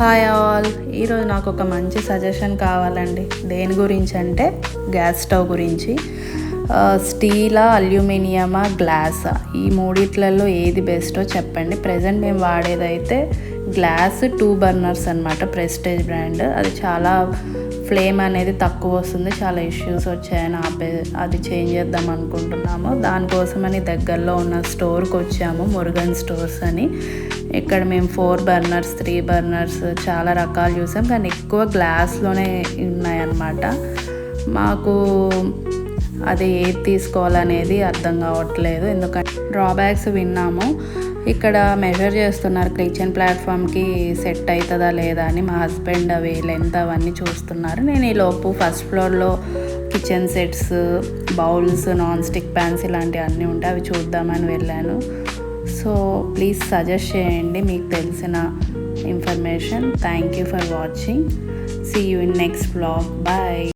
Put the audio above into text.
Hi all. ఈరోజు నాకు ఒక మంచి సజెషన్ కావాలండి. దేని గురించి అంటే గ్యాస్ స్టవ్ గురించి. స్టీలా, అల్యూమినియమా, గ్లాసా, ఈ మూడిట్లలో ఏది బెస్టో చెప్పండి. ప్రజెంట్ మేము వాడేదైతే గ్లాస్ 2 బర్నర్స్ అనమాట, ప్రెస్టేజ్ బ్రాండ్. అది చాలా ఫ్లేమ్ అనేది తక్కువ వస్తుంది, చాలా ఇష్యూస్ వచ్చాయని అది చేంజ్ చేద్దాం అనుకుంటున్నాము. దానికోసమని దగ్గరలో ఉన్న స్టోర్కి వచ్చాము, మురుగన్ స్టోర్స్ అని. ఇక్కడ మేము 4 బర్నర్స్, 3 బర్నర్స్ చాలా రకాలు చూసాం, కానీ ఎక్కువ గ్లాస్లోనే ఉన్నాయన్నమాట. మాకు అది ఏది తీసుకోవాలనేది అర్థం కావట్లేదు, ఎందుకంటే డ్రాబ్యాక్స్ విన్నాము. ఇక్కడ మెజర్ చేస్తున్నారు కిచెన్ ప్లాట్ఫామ్కి సెట్ అవుతుందా లేదా అని. మా హస్బెండ్ అవి లెంత్ అవన్నీ చూస్తున్నారు. నేను ఈలోపు ఫస్ట్ ఫ్లోర్లో kitchen sets, bowls, non stick fans ఇలాంటివి అన్నీ ఉంటాయి, అవి చూద్దామని వెళ్ళాను. సో ప్లీజ్ సజెస్ట్ చేయండి మీకు తెలిసిన information. Thank you for watching. See you in next vlog. Bye.